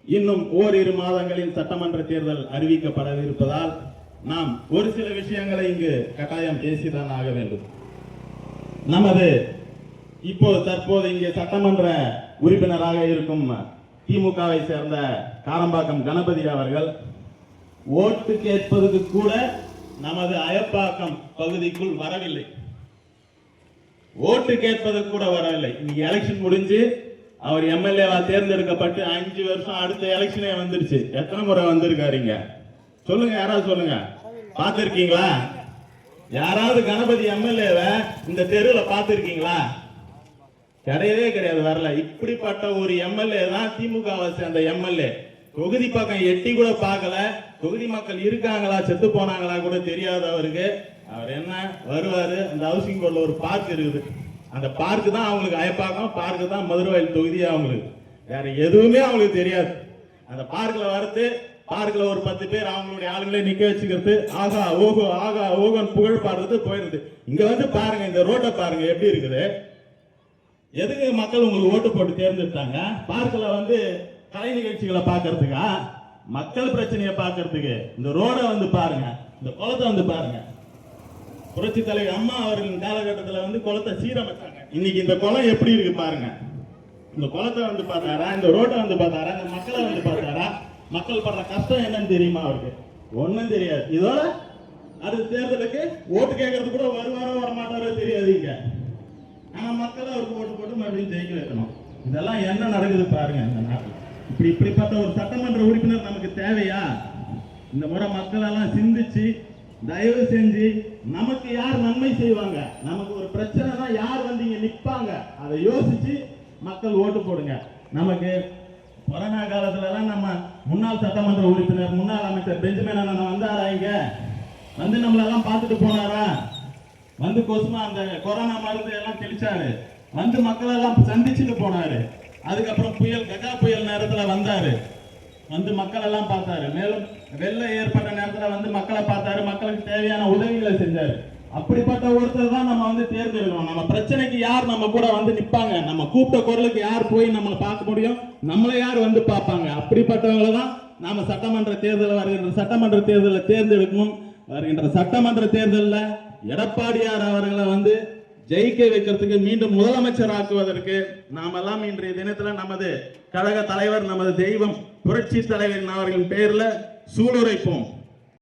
இன்னும் ஓரிரு மாதங்களில் சட்டமன்ற தேர்தல் அறிவிக்கப்படவிருப்பதால் நாம் ஒரு சில விஷயங்களை இங்கு கட்டாயம் பேசிதான் ஆக வேண்டும். நமது தற்போது இங்கே சட்டமன்ற உறுப்பினராக இருக்கும் திமுகவை சேர்ந்த காரம்பாக்கம் கணபதி அவர்கள் ஓட்டு கேட்பதற்கு கூட நமது அயப்பாக்கம் பகுதிக்குள் வரவில்லை. ஓட்டு கேட்பதற்கு கூட வரவில்லை. இன்னைக்கு எலெக்ஷன் முடிஞ்சு அவர் எம்எல்ஏவா தேர்ந்தெடுக்கப்பட்டு 5 வருஷம் அடுத்த எலெக்ஷனே வந்துருச்சு. எத்தனை முறை வந்திருக்காருங்க சொல்லுங்க, யாராவது சொல்லுங்க, பார்த்திருக்கீங்களா? யாராவது கணபதி எம்எல்ஏவை இந்த தெருவில் பார்த்திருக்கீங்களா? கிடையவே கிடையாது, வரல. இப்படிப்பட்ட ஒரு எம்எல்ஏ தான் திமுகவை சேர்ந்த எம்எல்ஏ. தொகுதி பக்கம் எட்டி கூட பார்க்கல. தொகுதி மக்கள் இருக்காங்களா செத்து போனாங்களா கூட தெரியாதவருக்கு அவர் என்ன வருவாரு. அந்த ஹவுசிங் போர்ட்ல ஒரு பார்க் இருக்குது, அந்த பார்க்கு தான் அவங்களுக்கு அயப்பாக்கம், பார்க்கு தான் மதுரவாயில் தொகுதியா அவங்களுக்கு. வேற எதுவுமே அவங்களுக்கு தெரியாது. அந்த பார்க்ல வரது, பார்க்ல ஒரு 10 பேர் அவங்களுடைய ஆளுங்களே நிக்க வச்சுக்கிறது, ஆகா ஓகோ ஆகா ஓகோன்னு புகழ் பாடுறது போயிடுது. இங்க வந்து பாருங்க, இந்த ரோட்டை பாருங்க எப்படி இருக்குது. எதுக்கு மக்கள் உங்களுக்கு ஓட்டு போட்டு தேர்ந்தெடுத்தாங்க? பார்க்ல வந்து கலை நிகழ்ச்சிகளை பார்க்கறதுக்கா? மக்கள் பிரச்சனையை பார்க்கறதுக்கு? இந்த ரோடை வந்து பாருங்க, இந்த குளத்தை வந்து பாருங்க. புரட்சி தலைவர் அம்மா அவர்களின் காலகட்டத்தில் வந்து குளத்தை சீரமைச்சாங்க. இன்னைக்கு இந்த குளம் எப்படி இருக்கு பாருங்க. இந்த குளத்தை வந்து பார்த்தாரா? இந்த ரோட்டை வந்து பார்த்தாரா? இந்த மக்களை வந்து பார்த்தாரா? மக்கள் படுற கஷ்டம் என்னன்னு தெரியுமா அவருக்கு? ஒன்னும் தெரியாது. இதோட அடுத்த தேர்தலுக்கு ஓட்டு கேட்கறது கூட வருவாரோ வரமாட்டாரோ தெரியாதீங்க. ஆனா மக்களை அவருக்கு ஓட்டு போட்டு மறுபடியும் ஜெயிக்க வைக்கணும். இதெல்லாம் என்ன நடக்குது பாருங்க இந்த நாட்டில். இப்படிப்பட்ட ஒரு சட்டமன்ற உறுப்பினர் நமக்கு தேவையா? இந்த முறை மக்கள் எல்லாம் சிந்திச்சு தயவு செஞ்சு நமக்கு யார் நன்மை செய்வாங்க, நமக்கு ஒரு பிரச்சனைனா யார் வந்து இங்க நிற்பாங்க, அதை யோசிச்சு மக்கள் ஓட்டு போடுங்க. நமக்கு கொரோனா காலத்துல எல்லாம் நம்ம முன்னாள் சட்டமன்ற உறுப்பினர் முன்னாள் அமைச்சர் பெஞ்சமின் அண்ணன் வந்தாரா? இங்க வந்து நம்மளெல்லாம் பார்த்துட்டு போனாரா? வந்து கொசுமா அந்த கொரோனா மருந்து எல்லாம் தெளிச்சாரு, வந்து மக்கள் எல்லாம் சந்திச்சுட்டு போனாரு. அதுக்கப்புறம் புயல் கஜா புயல் நேரத்துல வந்தாரு, வந்து மக்கள் எல்லாம் பார்த்தாரு. மேலும் வெள்ளம் ஏற்பட்ட நேரத்துல வந்து மக்களை பார்த்தாரு, மக்களுக்கு தேவையான உதவிகளை செஞ்சாரு. அப்படிப்பட்ட ஒருத்தர் தான் நம்ம வந்து தேர்ந்தெடுக்கணும். நம்ம பிரச்சனைக்கு யார் நம்ம கூட வந்து நிற்பாங்க, நம்ம கூப்பிட்ட குரலுக்கு யார் போய் நம்மளை பார்க்க முடியும், நம்மளை யார் வந்து பார்ப்பாங்க, அப்படிப்பட்டவங்களை தான் நாம சட்டமன்ற தேர்தலில் வருகின்ற சட்டமன்ற தேர்தலில் தேர்ந்தெடுக்கணும். வருகின்ற சட்டமன்ற தேர்தலில் எடப்பாடியார் அவர்களை வந்து ஜெயிக்க வைக்கிறதுக்கு, மீண்டும் முதலமைச்சர் ஆக்குவதற்கு நாமெல்லாம் இன்றைய தினத்துல நமது கழக தலைவர், நமது தெய்வம் புரட்சி தலைவரின் அவர்களின் பெயர்ல சூளுரைப்போம்.